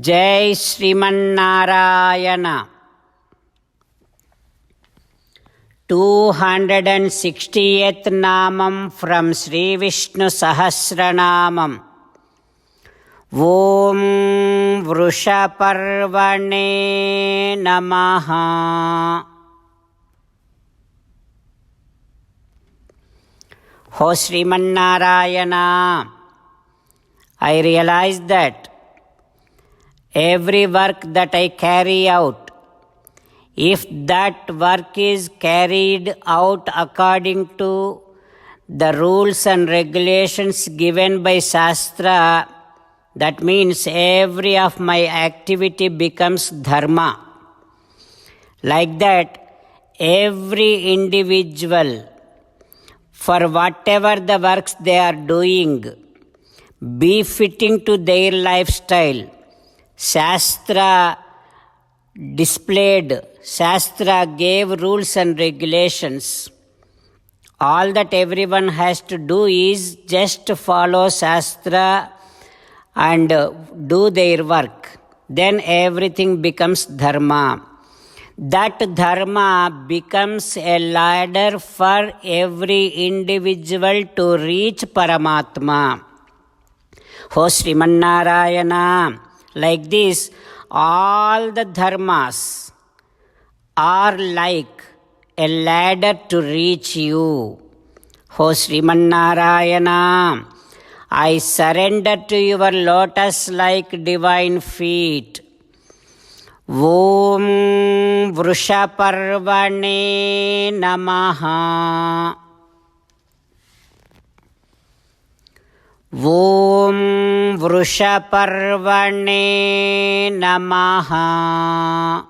Jai Sriman-Narayana. 260th Namam from Sri Vishnu Sahasranamam. Om Vrushaparvane Namaha. O Sriman-Narayana, I realize that every work that I carry out, if that work is carried out according to the rules and regulations given by Shastra, that means every of my activity becomes dharma. Like that, every individual, for whatever the works they are doing, befitting to their lifestyle, Shastra displayed, Shastra gave rules and regulations. All that everyone has to do is just follow Shastra and do their work. Then everything becomes dharma. That dharma becomes a ladder for every individual to reach Paramatma. O Sriman-Narayana, like this, all the dharmas are like a ladder to reach you. O Sriman-Narayana, I surrender to your lotus-like divine feet. Om Vrushaparvane Namaha. Om Vrushaparvane Namaha.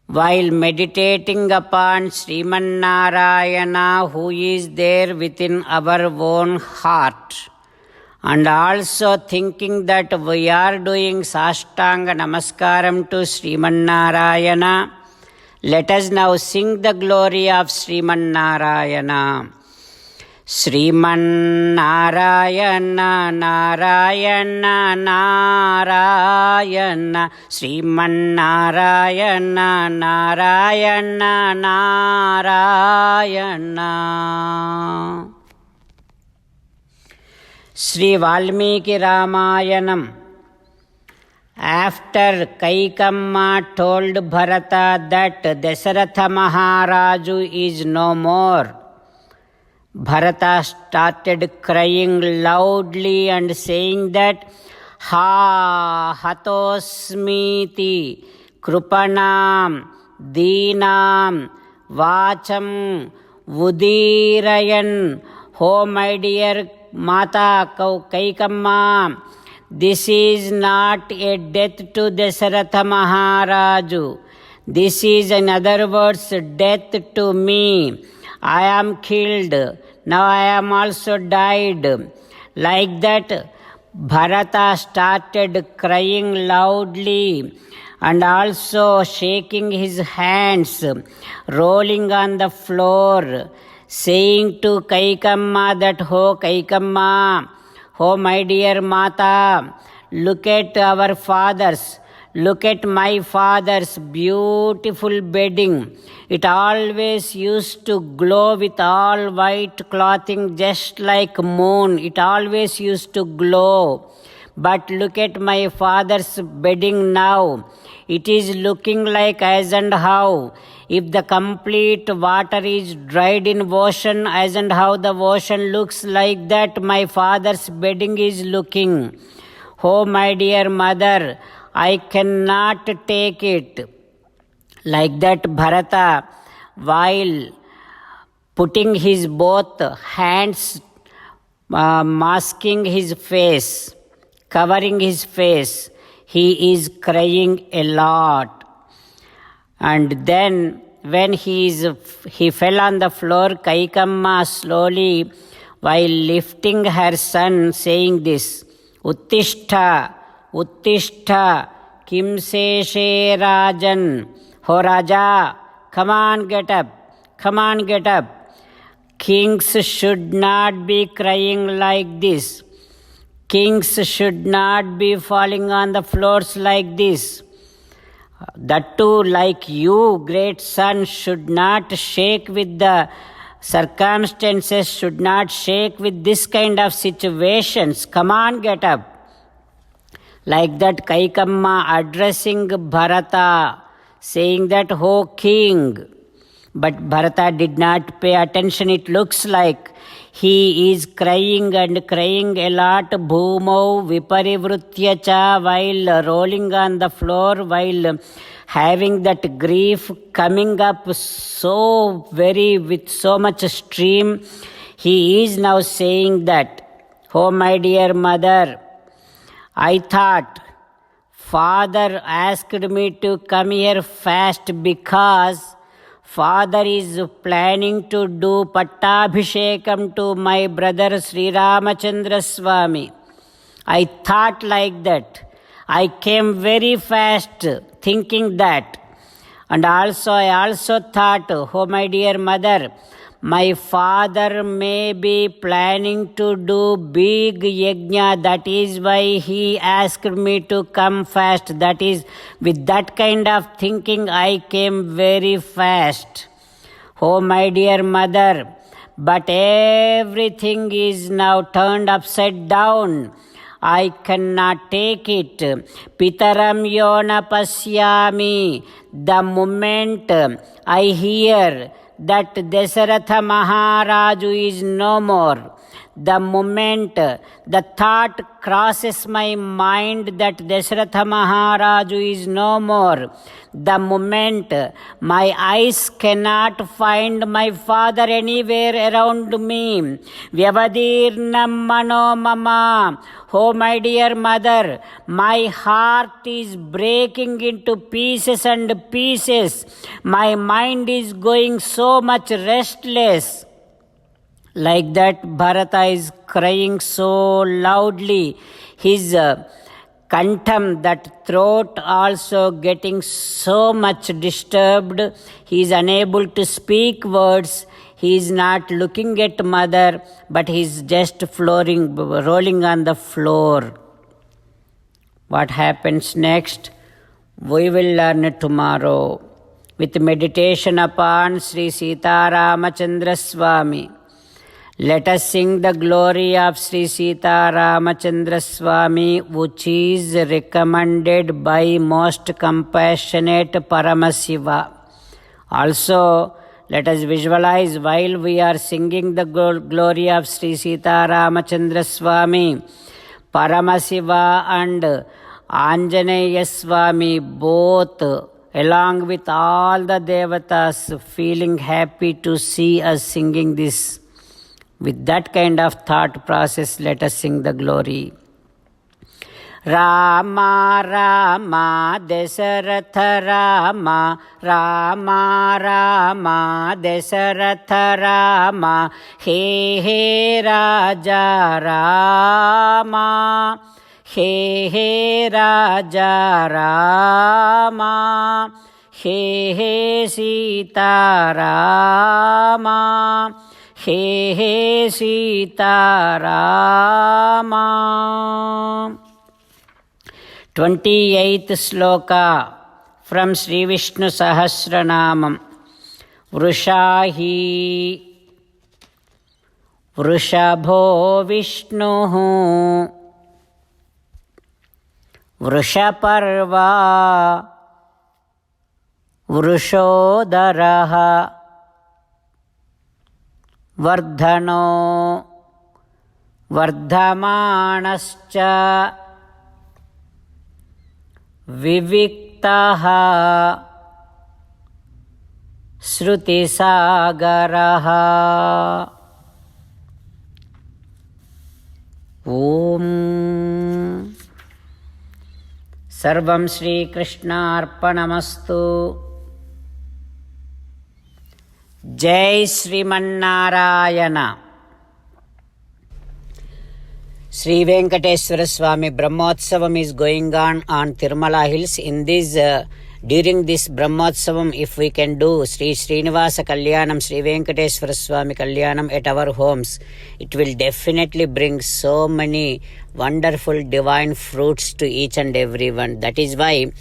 While meditating upon Sriman-Narayana, who is there within our own heart, and also thinking that we are doing Sashtanga Namaskaram to Sriman-Narayana, let us now sing the glory of Sriman-Narayana. Sriman-Narayana, Narayana, Narayana. Sriman-Narayana, Narayana, Narayana. Sri Valmiki Ramayanam. After Kaikamma told Bharata that Dasaratha Maharaju is no more, Bharata started crying loudly and saying that Ha Hatosmiti Krupanam Deenam Vacham Udirayan. Oh my dear Mata Kaikamma, this is not a death to Dasaratha Maharaju. This is, in other words, death to me. I am killed. Now I am also died. Like that, Bharata started crying loudly and also shaking his hands, rolling on the floor, saying to Kaikamma that, Oh Kaikamma, oh my dear Mata, look at our fathers. Look at my father's beautiful bedding. It always used to glow with all white clothing just like moon. It always used to glow. But look at my father's bedding now. It is looking like as and how. If the complete water is dried in ocean, as and how the ocean looks, like that my father's bedding is looking. Oh my dear mother, I cannot take it. Like that, Bharata, while putting his both hands, masking his face, covering his face, he is crying a lot. And then when he fell on the floor, Kaikamma slowly, while lifting her son, saying this, Uttishta, Uttishta, Kim Seshe Rajan. Ho Raja, come on, get up. Come on, get up. Kings should not be crying like this. Kings should not be falling on the floors like this. That too, like you, great son, should not shake with the circumstances, should not shake with this kind of situations. Come on, get up. Like that, Kaikamma addressing Bharata, saying that, "Oh king." But Bharata did not pay attention. It looks like he is crying and crying a lot. Bhumau viparivritya cha, while rolling on the floor, while having that grief coming up so very with so much stream. He is now saying that, "Oh my dear mother, I thought father asked me to come here fast because father is planning to do Pattabhishekam to my brother Sri Ramachandra Swami. I thought like that. I came very fast thinking that. And also I also thought, oh my dear mother, my father may be planning to do big yajna. That is why he asked me to come fast. That is, with that kind of thinking, I came very fast. Oh my dear mother, but everything is now turned upside down. I cannot take it. Pitaram yona pasyami. The moment I hear that Dasaratha Maharaju is no more, the moment the thought crosses my mind that Dasaratha Maharaju is no more, the moment my eyes cannot find my father anywhere around me, Vyavadirnam mano mama, oh my dear mother, my heart is breaking into pieces and pieces. My mind is going so much restless. Like that, Bharata is crying so loudly. His kantham, that throat also getting so much disturbed. He is unable to speak words. He is not looking at mother, but he is just rolling on the floor. What happens next? We will learn tomorrow with meditation upon Sri Sita Ramachandra Swami. Let us sing the glory of Sri Sita Ramachandra Swami, which is recommended by most compassionate Paramasiva. Also, let us visualize while we are singing the glory of Sri Sita Ramachandra Swami, Paramasiva and Anjaneya Swami both, along with all the devatas, feeling happy to see us singing this. With that kind of thought process, let us sing the glory. Rama Rama Dasaratha Rama, Rama Rama Dasaratha Rama, He He Raja Rama, He He Raja Rama, He He Sita Rama, He He Sita Rama. 28th sloka from Sri Vishnu Sahasranamam. Vrushahi Vrushabho Vishnuhu Vrushaparva Vrushodaraha Vardhano Vardhamanascha Viviktaha Shrutisagaraha. Om Sarvam Shri Krishna Arpanamastu. Jai Sriman-Narayana. Sri Venkateswara Swami Brahmotsavam is going on Tirumala Hills. In these During this Brahmotsavam, if we can do Sri Srinivasa Kalyanam, Sri Venkateswara Swami Kalyanam at our homes, it will definitely bring so many wonderful divine fruits to each and everyone. That is why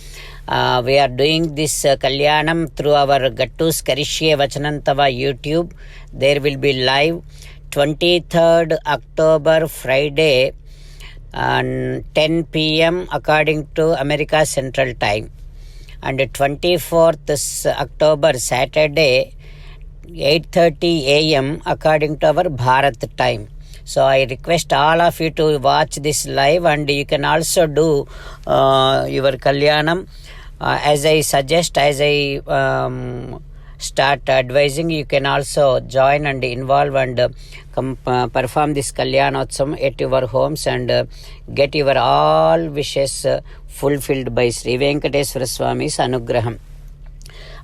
we are doing this Kalyanam through our Gattus Karishye Vachanantava YouTube. There will be live 23rd October Friday 10 p.m. according to America Central Time, and 24th October Saturday 8:30 a.m. according to our Bharat time. So I request all of you to watch this live, and you can also do your Kalyanam. As I suggest, as I start advising, you can also join and involve and perform this Kalyanotsavam at your homes and get your all wishes fulfilled by Sri Venkateswara Swami's Anugraham.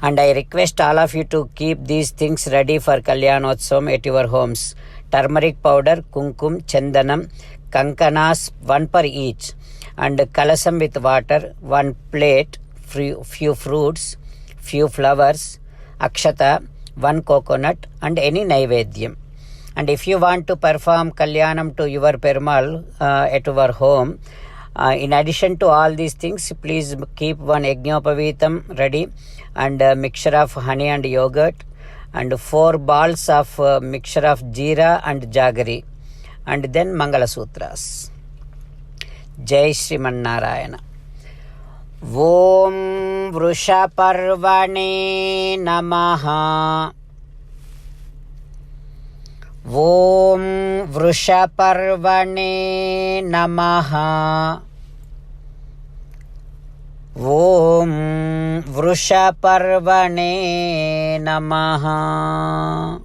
And I request all of you to keep these things ready for Kalyanotsavam at your homes. Turmeric powder, kumkum, chandanam, kankanas, 1 per each, and kalasam with water, 1 plate, few fruits, few flowers, akshata, 1 coconut, and any naivedyam. And if you want to perform Kalyanam to your Perumal at your home, in addition to all these things, please keep 1 Yajnapavitam ready, and a mixture of honey and yogurt, and 4 balls of mixture of jeera and jaggery, and then Mangala Sutras. Jai Shriman Narayana. Om Vrushaparvane Namaha. Om Vrushaparvane Namaha. Om Vrushaparvane Namaha.